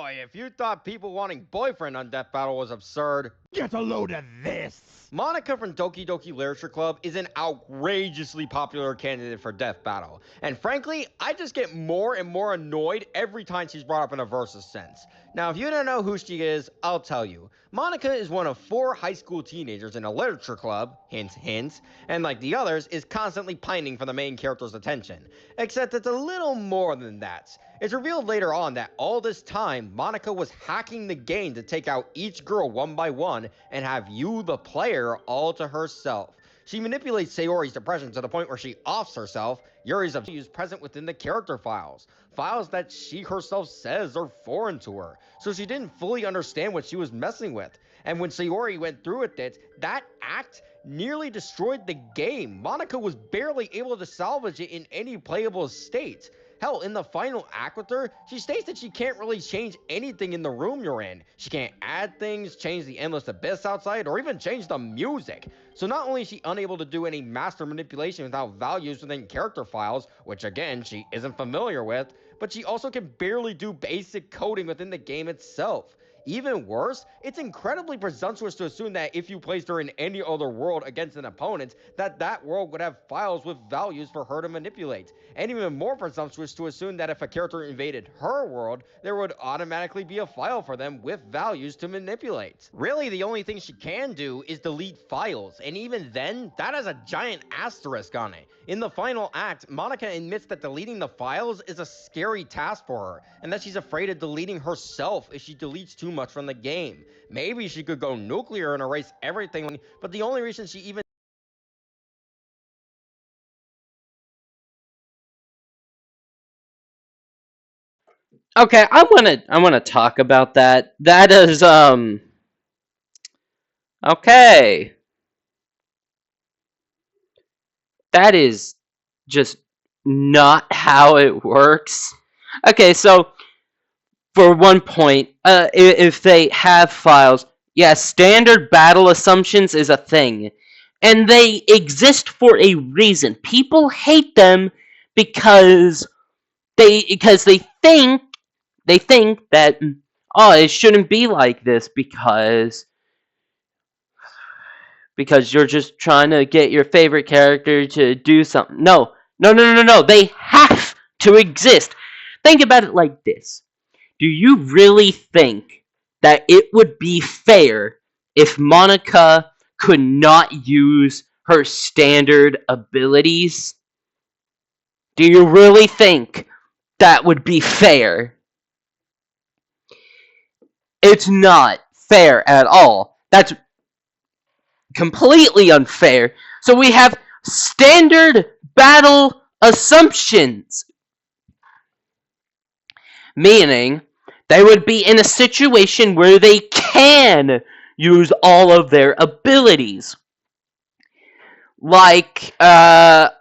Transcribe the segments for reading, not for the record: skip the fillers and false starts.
boy, if you thought people wanting boyfriend on Death Battle was absurd, get a load of this! Monika from Doki Doki Literature Club is an outrageously popular candidate for Death Battle, and frankly, I just get more and more annoyed every time she's brought up in a versus sense. Now, if you don't know who she is, I'll tell you. Monika is one of 4 high school teenagers in a literature club, hint hint, and like the others, is constantly pining for the main character's attention. Except it's a little more than that. It's revealed later on that all this time, Monika was hacking the game to take out each girl one by one and have you, the player, all to herself. She manipulates Sayori's depression to the point where she offs herself. Yuri's abuse present within the character files that she herself says are foreign to her, so she didn't fully understand what she was messing with. And when Sayori went through with it, that act nearly destroyed the game. Monika was barely able to salvage it in any playable state. Hell, in the final act with her, she states that she can't really change anything in the room you're in. She can't add things, change the endless abyss outside, or even change the music. So not only is she unable to do any master manipulation without values within character files, which again, she isn't familiar with, but she also can barely do basic coding within the game itself. Even worse, it's incredibly presumptuous to assume that if you placed her in any other world against an opponent, that world would have files with values for her to manipulate. And even more presumptuous to assume that if a character invaded her world, there would automatically be a file for them with values to manipulate. Really, the only thing she can do is delete files, and even then, that has a giant asterisk on it. In the final act, Monika admits that deleting the files is a scary task for her, and that she's afraid of deleting herself if she deletes too much from the game. Maybe she could go nuclear and erase everything, but the only reason she even Okay, I wanna talk about that. That is okay. That is just not how it works. Okay, so for one point, if they have files, yeah, standard battle assumptions is a thing, and they exist for a reason. People hate them because they think that, oh, it shouldn't be like this because you're just trying to get your favorite character to do something. No, no, no, no, no. They have to exist. Think about it like this. Do you really think that it would be fair if Monika could not use her standard abilities? Do you really think that would be fair? It's not fair at all. That's completely unfair. So we have standard battle assumptions, meaning they would be in a situation where they can use all of their abilities. Like, I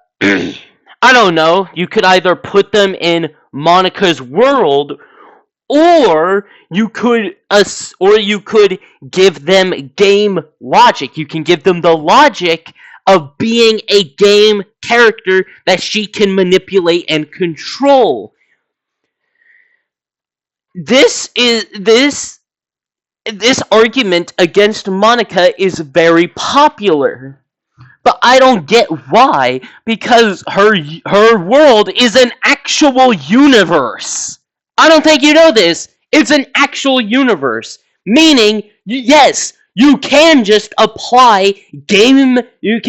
don't know, you could either put them in Monika's world, or you could give them game logic. You can give them the logic of being a game character that she can manipulate and control. This argument against Monika is very popular. But I don't get why, because her world is an actual universe. I don't think you know this. It's an actual universe. Meaning, yes, you can just apply game... You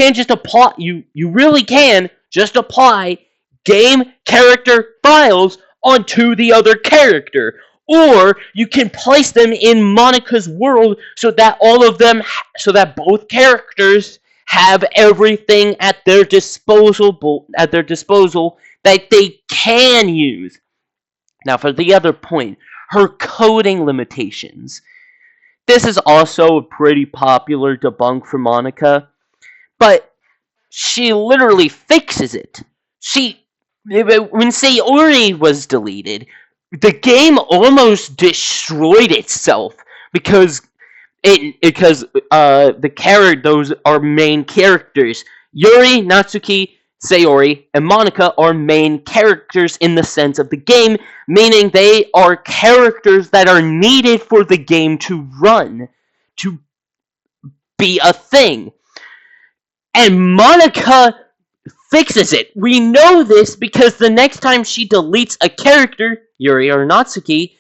really can just apply game character files onto the other character. Or you can place them in Monika's world so that both characters have everything at their disposal that they can use. Now, for the other point, her coding limitations. This is also a pretty popular debunk for Monika, but she literally fixes it. When Sayori was deleted, the game almost destroyed itself because those are main characters. Yuri, Natsuki, Sayori and Monika are main characters in the sense of the game, meaning they are characters that are needed for the game to run, to be a thing. And Monika fixes it. We know this because the next time she deletes a character, Yuri Natsuki,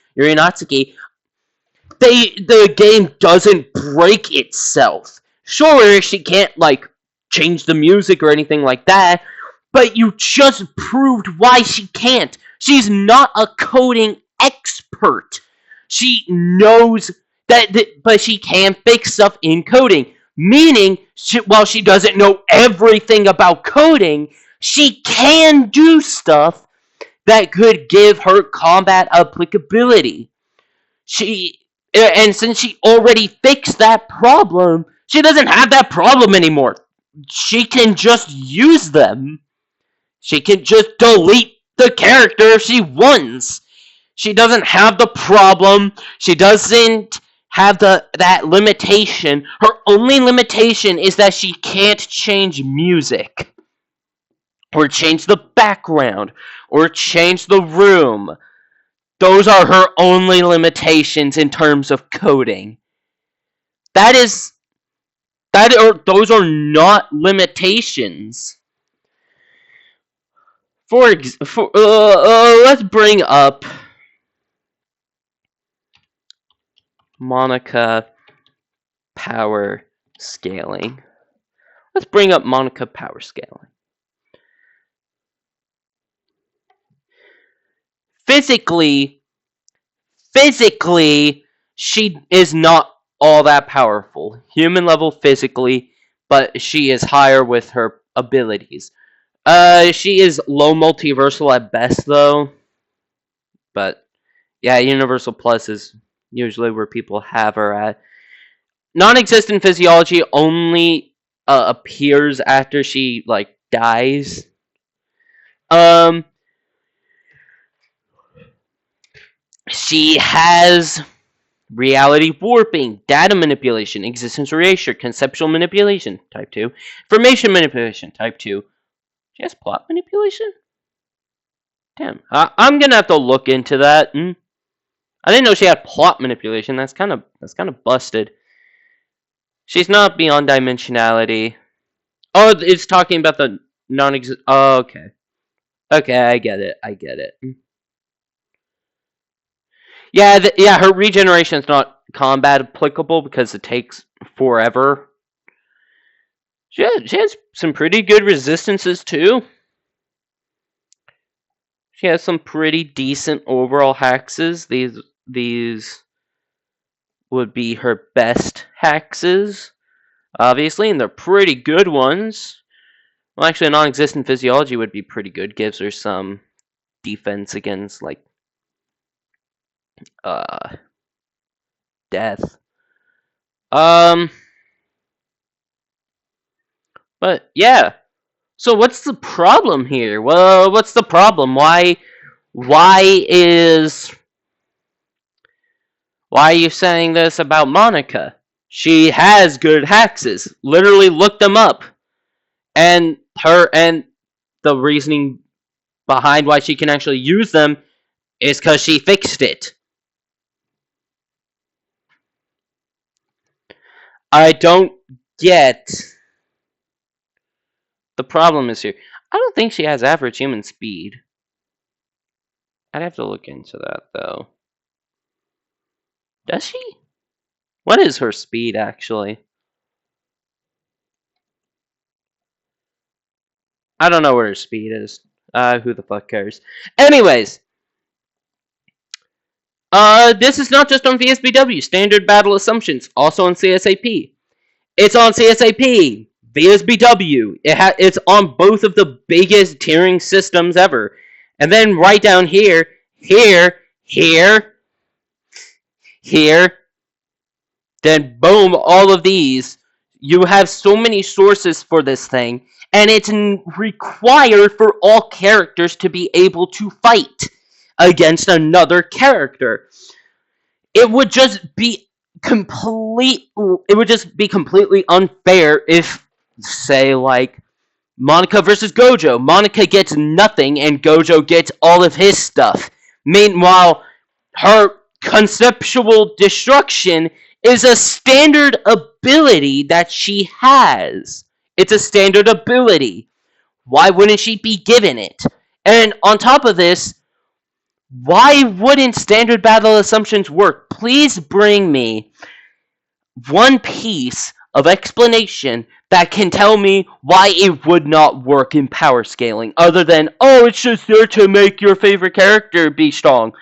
the game doesn't break itself. Sure, she can't change the music or anything like that, but you just proved why she can't. She's not a coding expert. She knows but she can fix stuff in coding. Meaning, while she doesn't know everything about coding, she can do stuff that could give her combat applicability. And since she already fixed that problem, she doesn't have that problem anymore. She can just use them. She can just delete the character if she wants. She doesn't have the problem. She doesn't have that limitation. Her only limitation is that she can't change music, or change the background, or change the room. Those are her only limitations in terms of coding. Those are not limitations. Let's bring up Monika power scaling. Physically, she is not all that powerful. Human level physically, but she is higher with her abilities. She is low multiversal at best, though. But, yeah, Universal Plus is usually where people have her at. Non-existent physiology only appears after she, dies. She has reality warping, data manipulation, existence erasure, conceptual manipulation, type 2, information manipulation, type 2. She has plot manipulation? Damn. I'm gonna have to look into that. I didn't know she had plot manipulation. That's kind of busted. She's not beyond dimensionality. Oh, it's talking about the non-exist. Oh, okay. Okay, I get it. Yeah, her regeneration is not combat applicable because it takes forever. She has some pretty good resistances too. She has some pretty decent overall hexes. These would be her best hexes, obviously, and they're pretty good ones. Well, actually, non-existent physiology would be pretty good. Gives her some defense against death. But yeah. So what's the problem here? Well, what's the problem? Why are you saying this about Monika? She has good hexes. Literally look them up. And the reasoning behind why she can actually use them is because she fixed it. I don't get the problem is here. I don't think she has average human speed. I'd have to look into that, though. Does she? What is her speed, actually? I don't know what her speed is. Who the fuck cares? Anyways. This is not just on VSBW. Standard Battle Assumptions. Also on CSAP. It's on CSAP. VSBW. It's on both of the biggest tiering systems ever. And then right down here, then boom, all of these. You have so many sources for this thing, and it's required for all characters to be able to fight against another character. It would just be completely unfair if, say, Monika versus Gojo. Monika gets nothing and Gojo gets all of his stuff. Meanwhile, her conceptual destruction is a standard ability that she has. It's a standard ability. Why wouldn't she be given it? And on top of this, why wouldn't standard battle assumptions work? Please bring me one piece of explanation that can tell me why it would not work in power scaling, other than, oh, it's just there to make your favorite character be strong.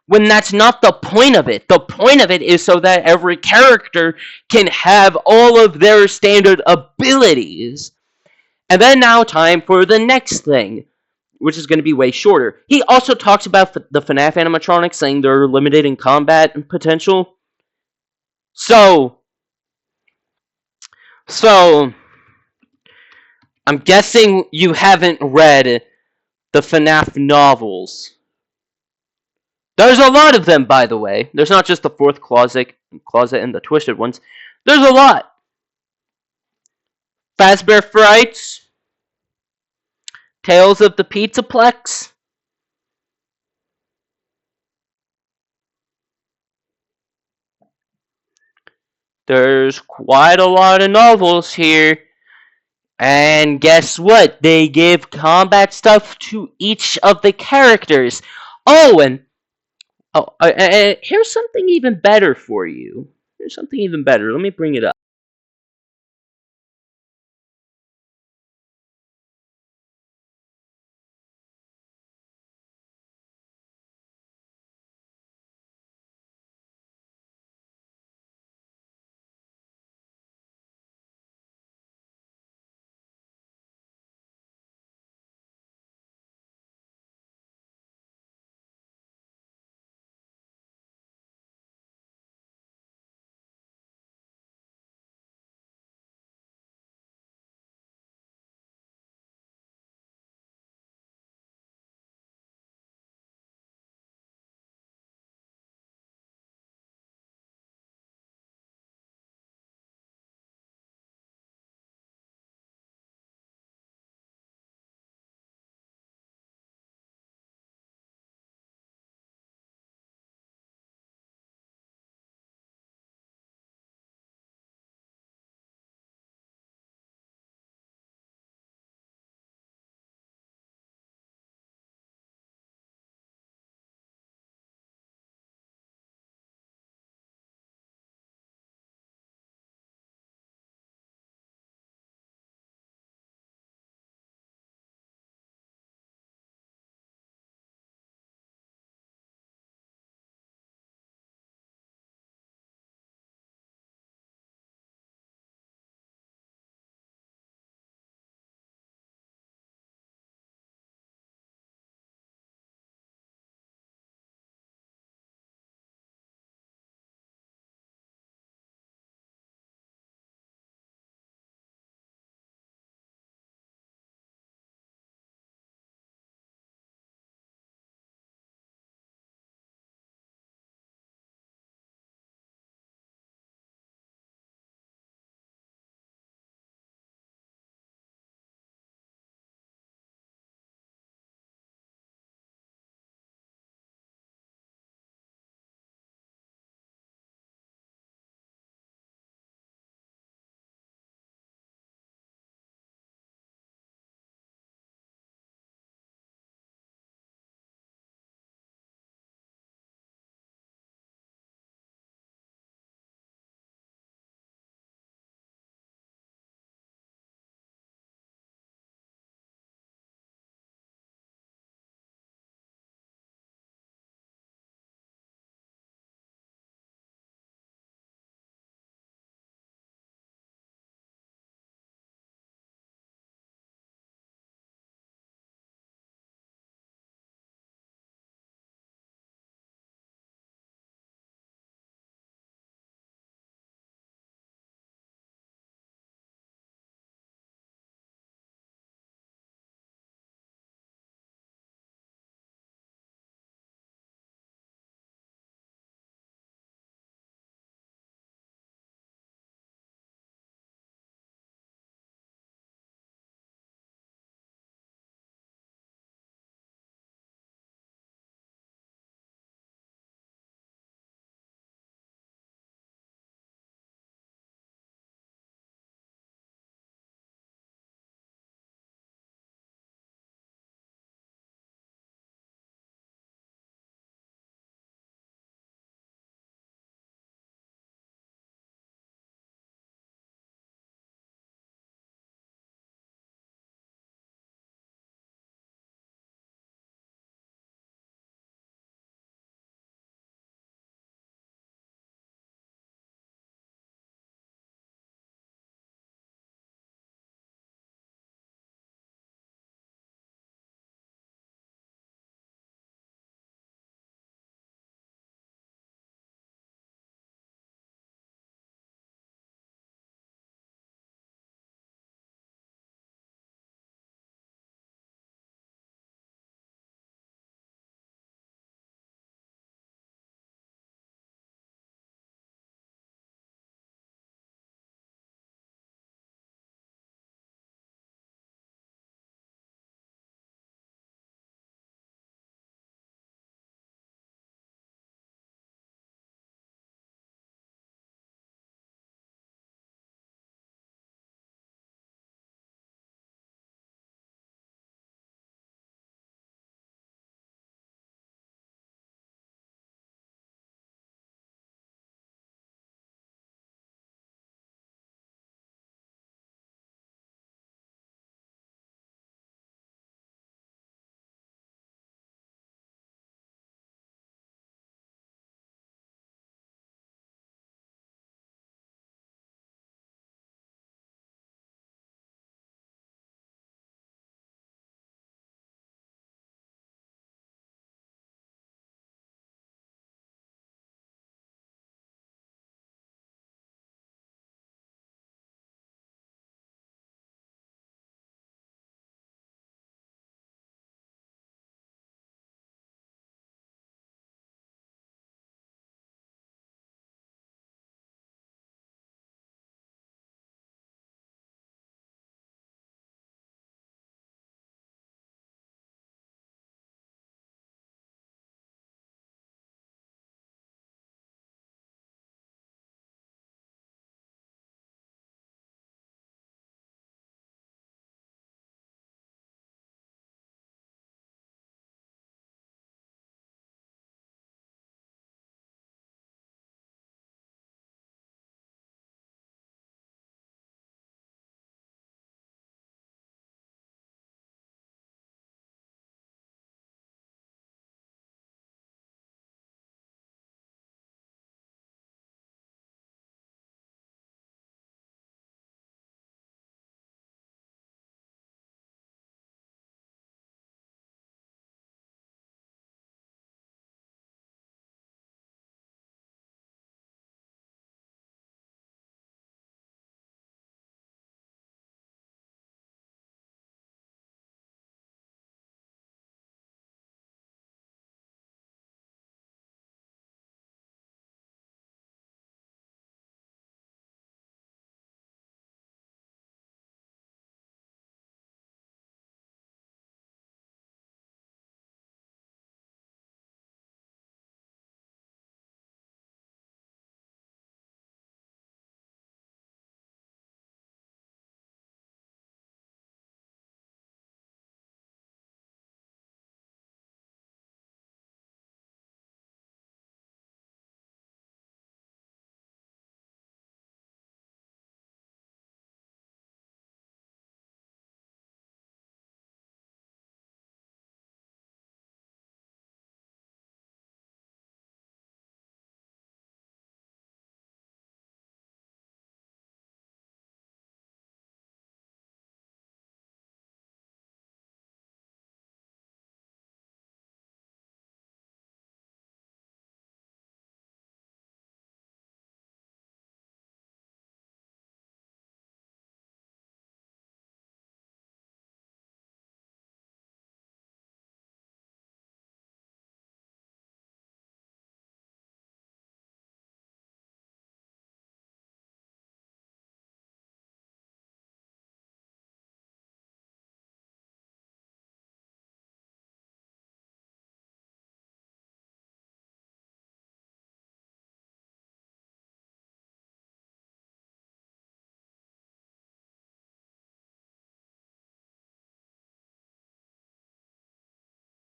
When that's not the point of it. The point of it is so that every character can have all of their standard abilities. And then now time for the next thing, which is going to be way shorter. He also talks about the FNAF animatronics, saying they're limited in combat potential. So, I'm guessing you haven't read the FNAF novels. There's a lot of them, by the way. There's not just the Fourth Closet and the Twisted ones. There's a lot. Fazbear Frights, Tales of the Pizzaplex. There's quite a lot of novels here. And guess what? They give combat stuff to each of the characters. Oh, and here's something even better for you. Here's something even better. Let me bring it up.